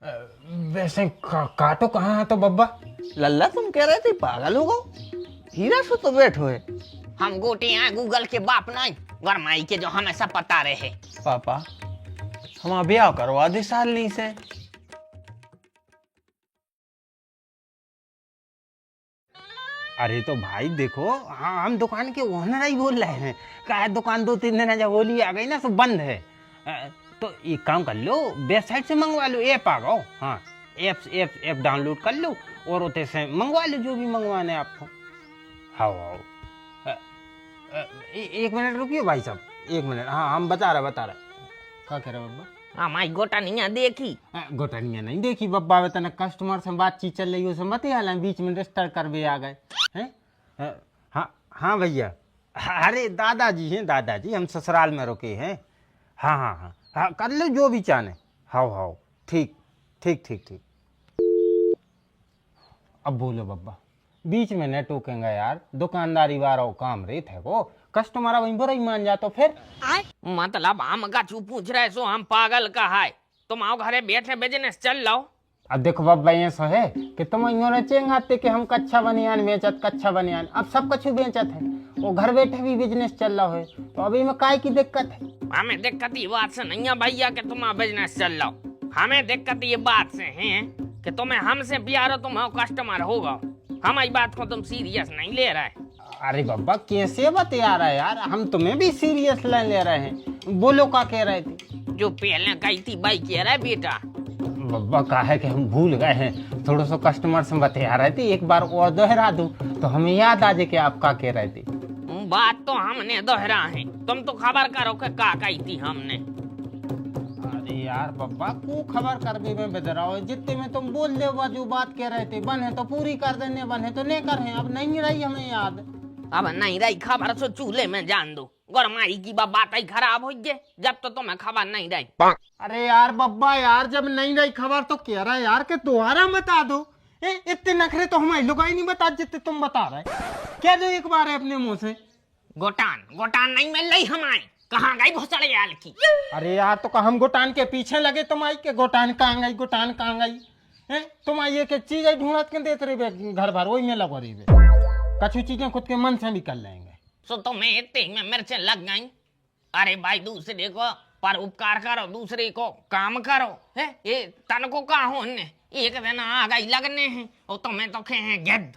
वैसे काटो कहाँ है तो बब्बा? लल्ला तुम कह रहे थे पागल हो गो, हीरा से तो बैठो है। हम गोटे हैं गूगल के बाप नहीं, गरमाई के जो हमेशा पता रहे। पापा हम ब्याह करवा दे साल नहीं से। अरे तो भाई देखो, हाँ हम दुकान के ओनर ही बोल रहे हैं। क्या है, दुकान 2-3 दिन जब होली आ गई ना तो बंद है। तो एक काम कर लो, वेबसाइट से मंगवा लो, ऐप आ गो। हाँ ऐप डाउनलोड कर लो और उसे से मंगवा लो जो भी मंगवाना है आपको। हाँ एक मिनट रुकिए भाई साहब, एक मिनट। हाँ हम बता रहे क्या कह रहे बब्बा? हमारी गोटा नहीं देखी, गोटनिया नहीं देखी बब्बा। तना कस्टमर से बातचीत चल रही है, मत हाल बीच में रजिस्टर कर भी आ गए हैं। हाँ हाँ भैया, अरे दादाजी हैं, दादाजी हम ससुराल में रुके हैं। हाँ हाँ हाँ हाँ कर लो जो भी चाहे। हाँ हाँ ठीक ठीक ठीक ठीक। अब बोलो बब्बा, बीच में न टोकेंगे यार, दुकानदारी वाला काम रे थे को कस्टमर वहीं बुरा ही मान जातो फिर। मतलब हम का चू पूछ रहे सो हम पागल का है, तुम आओ घरे बैठे बिजनेस चल लो। अब देखो बब्बा ऐसा है कि तुम इन्होंने चेंगाते कि हम कच्चा बनियान बेचत, कच्चा बनियान अब सब कछु बेचत है, वो घर बैठे भी बिजनेस चल रहा है, तो अभी में काय की दिक्कत है? हमें दिक्कत ये बात से नहीं है भैया कि तुम बिजनेस चल लो, हमें दिक्कत ये बात से है कि तुम्हें हमसे प्यार हो, तुम कस्टमर होगा, हमारी बात को तुम सीरियस नहीं ले रहे। अरे बब्बा कैसे बता रहा है यार, हम तुम्हें भी सीरियस ले रहे हैं। बोलो क्या कह रहे थे? जो पहले कही थी भाई कह रहा है बेटा। बब्बा कहा है कि हम भूल गए हैं, थोड़ा सा कस्टमर से बता रहे थे, एक बार और दोहरा दूं तो हमें याद आ जाए कि आप क्या कह रहे थे। बात तो हमने दोहरा है, तुम तो खबर करो कि क्या कही थी हमने। अरे यार बब्बा को खबर कर भी मैं बता रहा हूँ, जितने में तुम बोल दे जो बात कह रहे थे, बन है तो पूरी कर देने, बन है तो नहीं कर है, अब नहीं रही हमें याद। अब नहीं रही खबर तो चूल्हे में जान दो, गरमाई की बात ही खराब हो गई जब तो तुम्हें खबर नहीं रही। अरे यार बब्बा यार, जब नहीं रही खबर तो कह रहा है यार कि दोबारा बता दो। इतने नखरे तो हमारे लोग ही नहीं बता जितने तुम बता रहे, क्या दो एक बार है अपने मुंह से। गोटान नहीं मिल रही हमारी, कहाँ गई भोसड़े याल की? अरे यार तो हम गोटान के पीछे लगे, तुम आई के गोटान कहाँ गई, गोटान कहाँ गई है? तुम आई एक चीज ढूंढत के देते रहे घर भर, वही में लगा रही, कछु चीजें खुद के मन से भी कर लेंगे। सो तुम्हें इतने में मिर्चें लग गई। अरे भाई दूसरे को पर उपकार करो, दूसरे को काम करो है, ये तन को कहा होने एक दिन आ गई लगने हैं, और तुम्हें तो खे हैं गिद्ध।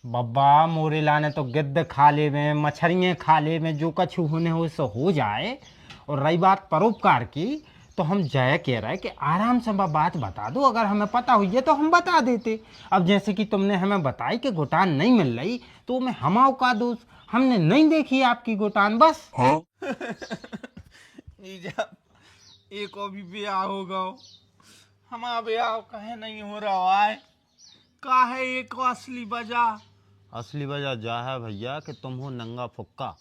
बब्बा मोरे लाने तो गिद्ध खा ले में, मछलियाँ खा ले में, जो कछु होने हो सो हो जाए। और रही बात परोपकार की, तो हम जय कह रहे हैं कि आराम से बात बता दो, अगर हमें पता हुई है तो हम बता देते। अब जैसे कि तुमने हमें बताई कि गोटान नहीं मिल रही, तो मैं हमाओ का दोस्त, हमने नहीं देखी आपकी गोटान बस। हाँ? एक अभी ब्याह होगा, हमारा ब्याह कहे नहीं हो रहा है, का है एक असली वजह? असली वजह जा है भैया कि तुम हो नंगा फुक्का।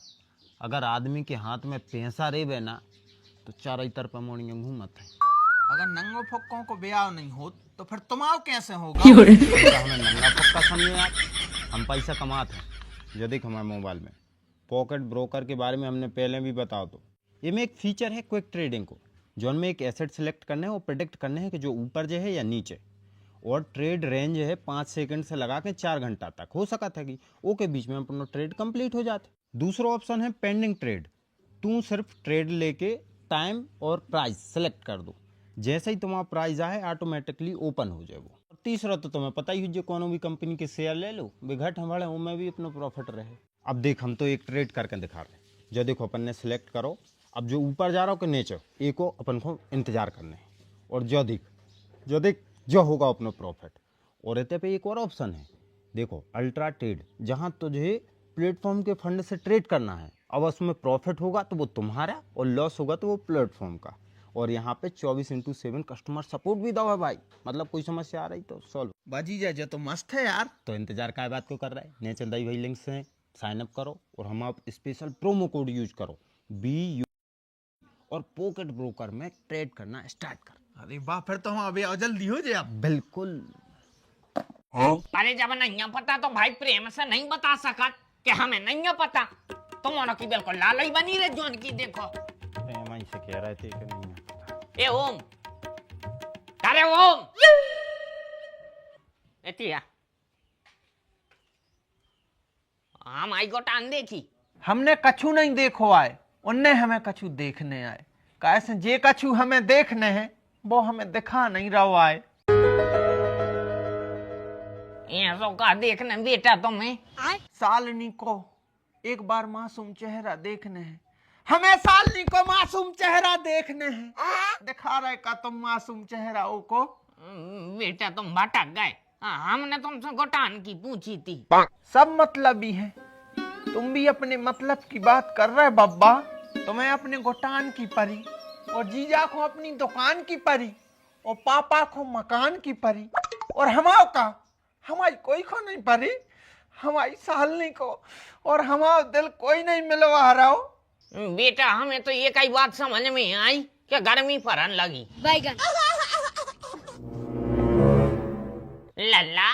अगर आदमी के हाथ में पैसा रेबे ना तो चारों तरफ मोड़ियां घूमत है। अगर नंगो फुक्कों को ब्याह नहीं हो तो फिर तुम्हारा कैसे होगा? तो हमें नंगा फुक्का समझे आप? हम पैसा कमाते हैं। जो देख हमारे मोबाइल में पॉकेट ब्रोकर के बारे में हमने पहले भी बताओ, तो ये में एक फीचर है क्विक ट्रेडिंग को, जो में एक एसेट सेलेक्ट करने है और प्रेडिक्ट करने है कि जो ऊपर जो है या नीचे, और ट्रेड रेंज है 5 सेकंड से लगा के 4 घंटा तक हो सका था कि वो के बीच में अपना ट्रेड कंप्लीट हो जाते। दूसरा ऑप्शन है पेंडिंग ट्रेड, तू सिर्फ ट्रेड लेके टाइम और प्राइस सेलेक्ट कर दो, जैसे ही तुम्हारा प्राइस आए ऑटोमेटिकली ओपन हो जाए वो। और तीसरा तो तुम्हें पता ही हो, जो कोनो भी कंपनी के शेयर ले लो, बिघट हमारे वो में भी अपना प्रॉफिट रहे। अब देख हम तो एक ट्रेड करके दिखा रहे हैं, जो देखो अपन ने सिलेक्ट करो, अब जो ऊपर जा रहा हो कि नीचे, एक को अपन को इंतजार करना है, और जो देख जो होगा अपना प्रॉफिट। और इतने पे एक और ऑप्शन है, देखो अल्ट्रा ट्रेड, जहाँ तुझे प्लेटफॉर्म के फंड से ट्रेड करना है। अब उसमें प्रॉफिट होगा तो वो तुम्हारा, और लॉस होगा तो वो प्लेटफॉर्म का। और यहाँ पे 24/7 कस्टमर सपोर्ट भी दो है भाई, मतलब कोई समस्या आ रही तो सॉल्व। बाजी जा तो मस्त है यार। तो इंतजार का बात को कर रहा है, नीचे दई भाई लिंक से साइन अप करो, और हम आप स्पेशल प्रोमो कोड यूज करो BU, और पॉकेट ब्रोकर में ट्रेड करना स्टार्ट कर। अरे वाह, फिर तो हम अभी जल्दी हो जाए। बिल्कुल। अरे जब नहीं पता तो भाई प्रेम से नहीं बता सका कि हमें नहीं पता, तुम्हारा की बिल्कुल लाल बनी रहे जोन की। देखो से कह रहे थे कि नहीं। ए ओम, अरे वो एतिया हम आई गोटान देखी। हमने कछु नहीं देखो आए, उनने हमें कछु देखने आए। कैसे जे कछु हमें देखने हैं वो हमें दिखा नहीं रहा आए। ये सो का देखने बेटा तुम्हें? सालनी को एक बार मासूम चेहरा देखने हैं, हमें सालनी को मासूम चेहरा देखने हैं। दिखा रहे का तुम मासूम चेहरा को? बेटा तुम भटक गए। हमने तुमसे गोटान की पूछी थी। सब मतलब ही है, तुम भी अपने मतलब की बात कर रहे बब्बा। तुम्हें अपने गोटान की परी, और जीजा को अपनी दुकान की परी, और पापा को मकान की परी, और हमारी कोई को नहीं परी, हमारी सालनी को और हमारा दिल कोई नहीं मिलवा रहा हो। बेटा हमें तो ये कई बात समझ में आई कि गर्मी पड़न लगी। लल्ला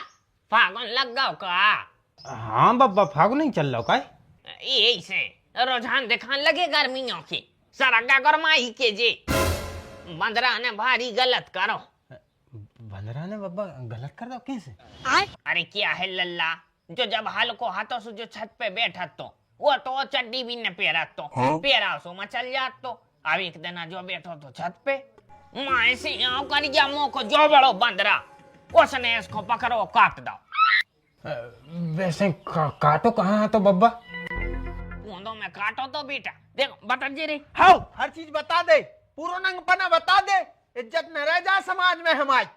फागुन लग गौ का? हाँ बब्बा, फागुन नहीं चल रहा का? यही से रुझान दिखान लगे गर्मियों के, सरगा गरमाई के जे बंदरा ने भारी गलत करो। बंदरा ने बब्बा गलत कर दो कैसे? अरे क्या है लल्ला, जो जब हल को हाथों से जो छत पे बैठा तो वो तो चड्डी भी न पेरा तो पेरा सो मचल जात तो। अब एक दिन जो बैठो तो छत पे माए से यहाँ कर गया मुंह को जो बड़ो बंदरा, उसने इसको पकड़ो काट दो। वैसे काटो कहाँ है तो बब्बा? कूदों में काटो तो बेटा देखो बता जी रे। हाँ, हर चीज बता दे, पूरा नंगपना बता दे, इज्जत न रह जा समाज में हमारी।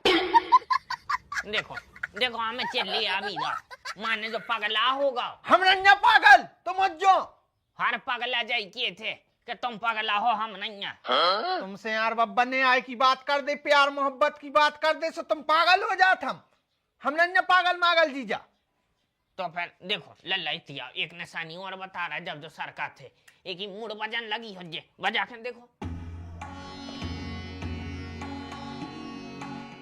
देखो देखो हमें चली अभी दा माने जो पगला होगा। हम नहीं पागल, तुम जो हर पगला जाई किए थे कि तुम पगला हो, हम नहीं है। तुमसे यार बब्बा ने आय की बात कर दे, प्यार मोहब्बत की बात कर दे, सो तुम पागल हो जात। हम नहीं पागल मागल जीजा। तो फिर देखो लल्ला इतिया एक निशानी और बता रहा है, जब जो सरका थे एक ही मूड बजन लगी हो जे बजा के देखो।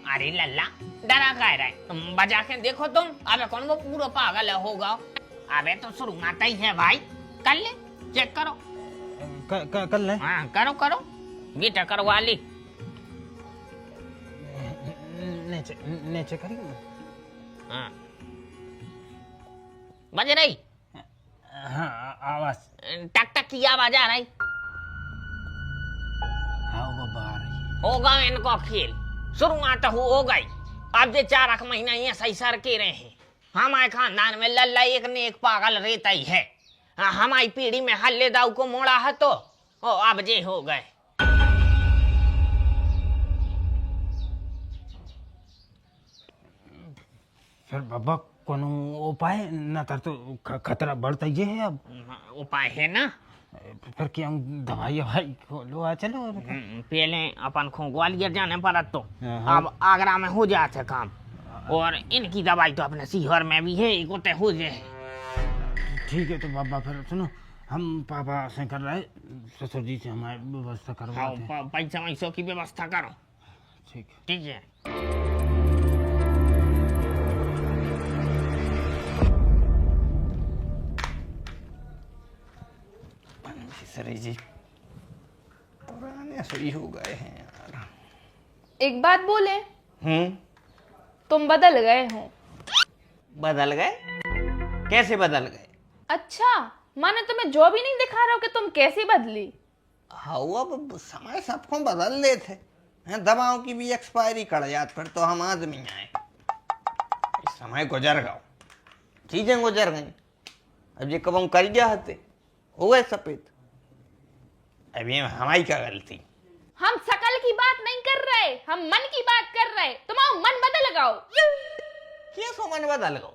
अरे लल्ला डरा कह रहा है, तुम बजा के देखो तुम। अबे कौन वो पूरा पागल होगा? अबे तो शुरू आता ही है भाई, कर ले, चेक करो। कर ले। हाँ करो करो बेटा करवा ली। नीचे नीचे करिए। हाँ बज रही? हाँ आवाज। टक टक की आवाज आ रही। हाँ बब्बा आ रही। होगा इनको खेल, शुरुआत हो गई। अब ये 4 महीना ये सही सर के रहे हैं। हमारे खानदान में लल्ला एक ने एक पागल रहता ही है। हमारी पीढ़ी में हल्ले दाऊ को मोड़ा है तो अब जे हो गए। फिर बब्बा कोनो उपाय न तर तो खतरा बढ़ता ही है। अब उपाय है ना, फिर क्या दवाई ववाई लो आ चलो। पहले अपन को ग्वालियर जाने पड़ा तो हाँ। अब आगरा में हो जाते काम, और इनकी दवाई तो अपने सीहर में भी है, एक हो जाए। ठीक है तो बाबा फिर सुनो, हम पापा से कर रहे ससुर जी से हमारी व्यवस्था करवाते हैं। पैसा वैसों की व्यवस्था करो। ठीक ठीक है। सरी जी पुराने सही हो गए हैं यार। एक बात बोले, तुम बदल गए हो। बदल गए? कैसे बदल गए? अच्छा, माने तुम्हें जो भी नहीं दिखा रहा हो कि तुम कैसी बदली। हाँ अब समय सबको बदल लेते हैं, दवाओं की भी एक्सपायरी कर जात, फिर तो हम आदमी आए। समय गुजर गया, चीजें गुजर गई। अब ये कब हम कर गया हते हो गए सफेद। अब ये हमारी क्या गलती? हम शकल की बात नहीं कर रहे, हम मन की बात कर रहे। तुम्हारा मन बदल गओ। क्या सो मन बदल गो?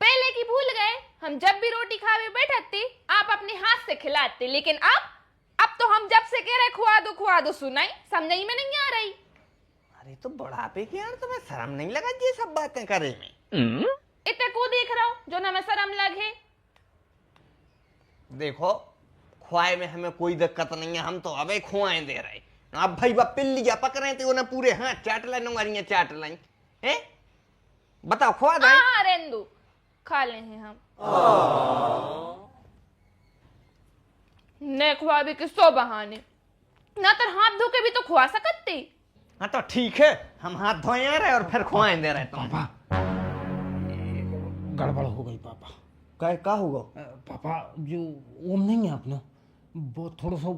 पहले की भूल गए, हम जब भी रोटी खावे बैठते आप अपने हाथ से खिलाते, लेकिन अब तो हम जब से कह रहे खुआ दो सुनाई समझाई में नहीं आ रही। अरे तो बुढ़ापे के यार तुम्हें शर्म नहीं लगा ये सब बातें करे में? इतने को देख रहा हूँ जो ना मैं शर्म लगे। देखो खुआए में हमें कोई दिक्कत नहीं है, हम तो अबे खुआएं दे रहे। अब भाई बा पिल्लिया पक रहे थे, उन्हें पूरे हाथ चाट लाई, नंगारियां चाट लाई। हैं बताओ खुआ दे? हाँ रेंदू खा ले हैं हम। ने खुआ भी किसो बहाने, ना तर हाथ धो के भी तो खुआ सकती। हाँ तो ठीक है, हम हाथ धोए आ रहे और फिर खुआएं दे रहे तुम। गड़बड़ हो गई पापा। क्या होगा? पापा जो ओम नहीं है अपना, वो थोड़ा सा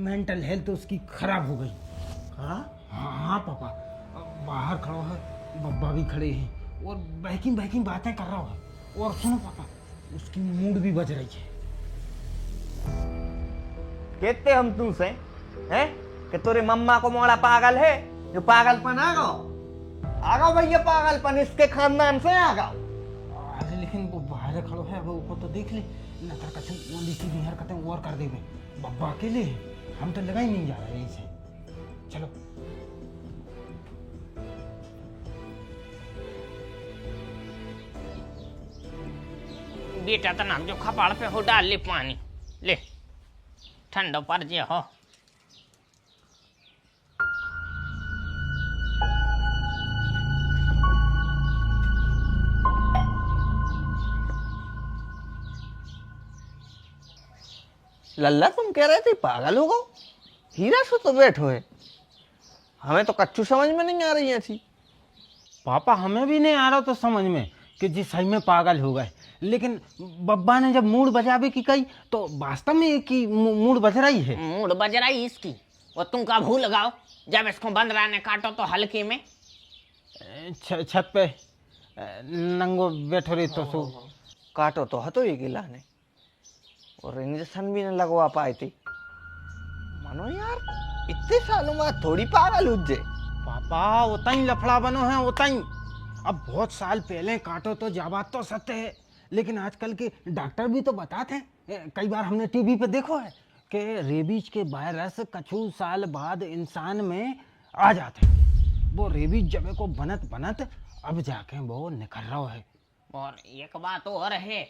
मेंटल हेल्थ उसकी खराब हो गई। हाँ हाँ पापा, बाहर खड़ा है, बब्बा भी खड़े हैं और बहकिंग बहकिंग बातें कर रहा है। और सुनो पापा, उसकी मूड भी बज रही है। कहते हम तुमसे हैं कि तेरे मम्मा को मोड़ा पागल है, जो पागलपन आ गो भैया, पागलपन इसके खानदान से आ गो। अरे लेकिन वो बाहर खड़ो है, अब ऊपर तो देख ले, न तर कछु ओली सीधी हरकतें और कर देवे। बब्बा अकेले है, हम तो लगा ही नहीं जा रहे हैं इसे। चलो बेटा तना जो खपाड़ पे हो डाल ले पानी, ले ठंडो पर जे हो। लल्ला तुम कह रहे थे पागल हो गो, हीरा से तो बैठो है, हमें तो कच्चू समझ में नहीं आ रही ऐसी। पापा हमें भी नहीं आ रहा तो समझ में कि जी सही में पागल हो गए, लेकिन बब्बा ने जब मूड बजावे की कही तो वास्तव में की मूड बज रही है। मूड बज रही इसकी, और तुम का भूल लगाओ जब इसको बंद रहने काटो तो हल्के में छत पे नंगो बैठो रही तो सो काटो तो हतो ये गिला ने, और इंजेक्शन भी न लगवा पाए थे। मानो यार इतने सालों बाद थोड़ी पागल हो जे। पापा उतना ही लफड़ा बनो है, उतना ही। अब बहुत साल पहले काटो तो जाबात तो सत्य है, लेकिन आजकल के डॉक्टर भी तो बताते हैं, कई बार हमने टीवी पे देखो है कि रेबीज के वायरस कछु साल बाद इंसान में आ जाते हैं। वो रेबीज जब को बनत बनत अब जाके वो निकल रहा है। और एक बात और है,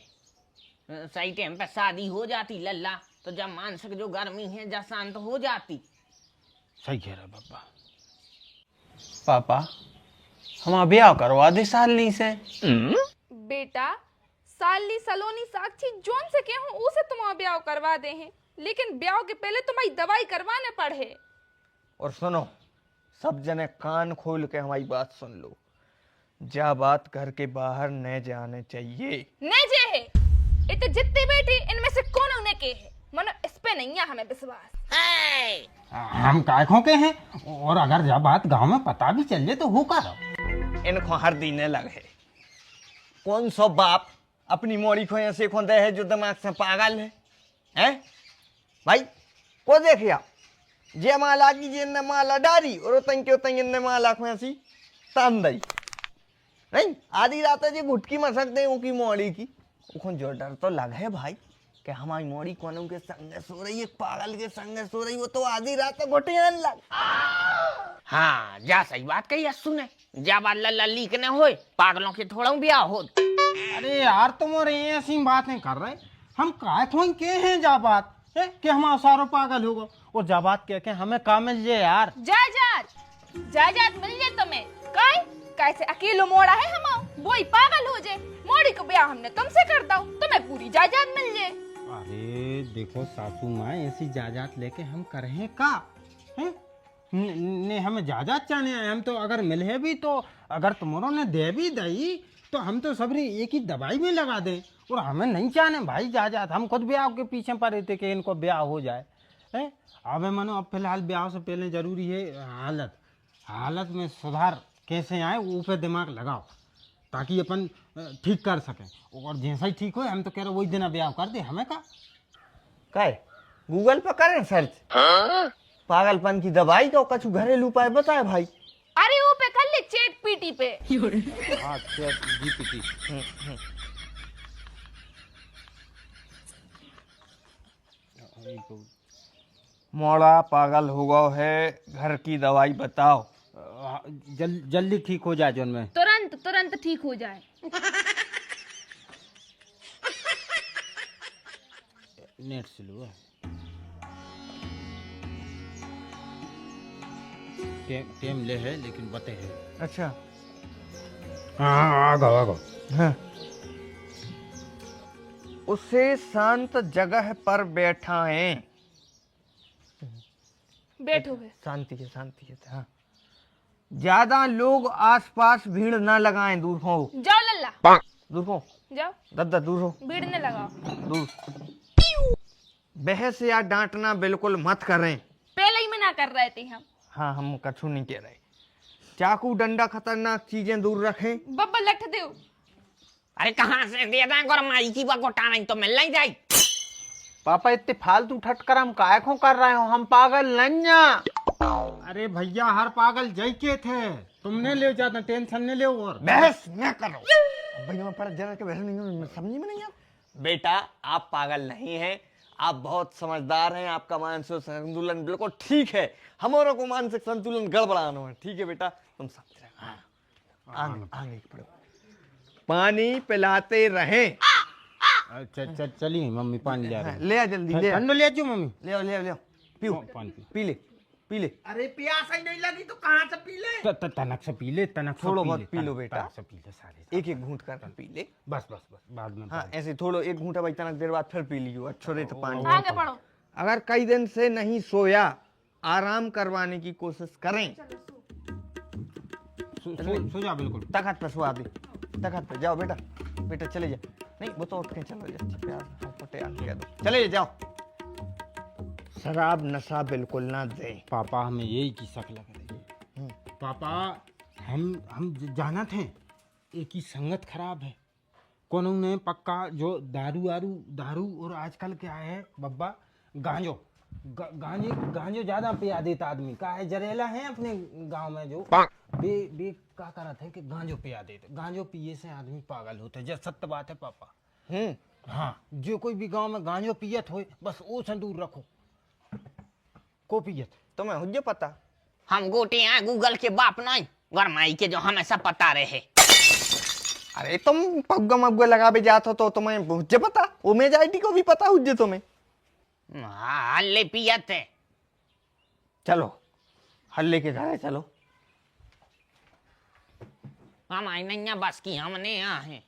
सही टाइम पे शादी हो जाती लल्ला, तो जब मानसिक जो गर्मी है जब शांत हो जाती। सही कह रहे बब्बा। पापा हम ब्याह करवा दे सालनी से। बेटा साली सलोनी साक्षी जोन से के हूँ उसे तुम ब्याह करवा दे हैं, लेकिन ब्याह के पहले तुम्हारी दवाई करवाने पड़े। और सुनो, सब जने कान खोल के हमारी बात सुन लो, जा बात घर के बाहर न जाने चाहिए। न जे है इतने जितने बेटी इनमें से कौन उन्हें के है, मनो इस पे नहीं है हमें विश्वास। हम कायखों के हैं, और अगर जब बात गांव में पता भी चल जाए तो हो कर इनको हर दीने लगे। कौन सा बाप अपनी मोड़ी को ऐसे खोदे है जो दिमाग से पागल है, हैं? भाई को देखिए जे माला की जे ने माला डारी और उतंग ने माला को ऐसी तान दई नहीं, आधी रात जे घुटकी मसक दे उनकी मोड़ी की। उखन जो डर तो लग है भाई कि हमारी मोड़ी कोनों के संग सो रही है, पागल के संग सो रही, वो तो आधी रात तक घुटे लग। हाँ जा सही बात कही सुने, जा बात लल्ला लीक न होए, पागलों के थोड़ा ब्याह हो। अरे यार तुम और ये ऐसी बातें कर रहे, हम कायखों के हैं जा बात है कि हम सारो पागल हो गो, और जा बात कह के हमें काम मिल जाए यार। जायदाद मिल जाए तुम्हें, काय कैसे अकेलो मोड़ा है हम वही पागल हो जाए, मोड़ी को ब्याह हमने तुमसे कर दो, तुम्हें पूरी जायदाद मिल जाए। अरे देखो सासू माँ, ऐसी जायदाद लेके हम करें का हैं? ने हमें जायदाद चाहने आए, हम तो अगर मिले भी तो अगर तुम्हारों ने दे भी दई तो हम तो सबरी एक ही दवाई में लगा दे, और हमें नहीं चाहने भाई जायदाद। हम खुद ब्याह के पीछे पड़े थे कि इनको ब्याह हो जाए हैं। अब मानो अब फिलहाल ब्याह से पहले जरूरी है हालत में सुधार कैसे आए वो पे दिमाग लगाओ, ताकि अपन ठीक कर सकें, और जैसा ही ठीक हो हम तो कह रहे वही दिन ब्याह कर दे। हमें का काय गूगल पर करें सर्च, पागलपन की दवाई तो कछु घरेलू उपाय बताए भाई। अरे वो पे कर ले चैट पीटी पे। हाँ GPT। मोड़ा पागल हो गया है, घर की दवाई बताओ। जल्दी ठीक हो जाए जोन में, तुरंत ठीक हो जाए। नेट स्लो है, टेम ले है लेकिन बते है। अच्छा हाँ आ गो हाँ। उसे शांत जगह पर बैठा है। बैठो है। शांति से हाँ। ज्यादा लोग आसपास भीड़ ना लगाएं, दूर हो, जाओ लल्ला, दूर हो, जाओ, दद्दा दूर हो, भीड़ ने लगाओ। दूर। बहस या डांटना बिल्कुल मत करें। पहले ही मना कर रहे थे हम। हाँ, हम कछु नहीं कह रहे। चाकू डंडा खतरनाक चीजें दूर रखें। बब्बा लठ दो। अरे कहाँ से दे दें और माई की बा गोटा नहीं तो मिल नहीं जाए। पापा इतने फालतू ठटकर हम काहे को कर रहे हो, हम पागल नन्या। अरे भैया हर पागल जय के थे, तुमने ले जाना, टेंशन नहीं ले। और बहस न करो भैया, मैं पढ़ जरा के बहस नहीं समझी में नहीं आप। बेटा आप पागल नहीं हैं, आप बहुत समझदार हैं, आपका मानसिक संतुलन बिल्कुल ठीक है, हमारा को मानसिक संतुलन गड़बड़ाना है। ठीक है बेटा, तुम समझ रहे हो। आगे आगे पढ़ो। पानी पिलाते रहें। अच्छा चलिए मम्मी पानी ले आ रही ले आ जल्दी, ले आ। ठंडो ले आजो मम्मी। ले आओ ले आओ ले आओ, पियो पानी पी। पी ले पी ले। अरे प्यास ही नहीं लगी तो कहाँ से पी ले? तनक से पी ले, तनक से थोड़ो पी बहुत ले, पी लो तनक- बेटा। तनक से पी ले सारे। एक एक घूंट कर पी ले। बस बाद में। हाँ ऐसे थोड़ो एक घूंटा भाई, तनक देर बाद फिर पी लियो, अच्छो रे तो पानी। आगे बढ़ो। अगर कई दिन से नहीं सोया, आराम करवाने की कोशिश करें। सो जा बिल्कुल। तखत पे सुआ दे, तखत पे जाओ बेटा, बेटा चले जा। नहीं वो तो उठ के चलो जा, प्यार हम पटे आ गया दो, चले जाओ। शराब नशा बिल्कुल ना दे। पापा हमें यही की शक लग रही है। पापा हम जाना थे एक ही संगत खराब है, कोनो ने पक्का जो दारू और आजकल क्या है बब्बा, गांजो गांजो ज्यादा पिया देता आदमी का है। जरेला है अपने गांव में जो बे का करत है कि गांजो पिया देते, गांजो पिए से आदमी पागल होते, जब सत्य बात है पापा। हाँ, जो कोई भी गांव में गांजो पियत हो बस वो से दूर रखो, को पियत तुम्हें हुज्जे पता? हम गोटे हैं गूगल के बाप नहीं, और माई के जो हमेशा पता रहे। अरे तुम पग्गा मग्गा लगा भी जात हो तो तुम्हें हुज्जे पता, उमेश आईटी को भी पता हुज्जे तुम्हें। हाँ हल्ले पियत है। चलो हल्ले के घर है, चलो। हम आई नहीं बस की, हमने यहाँ है।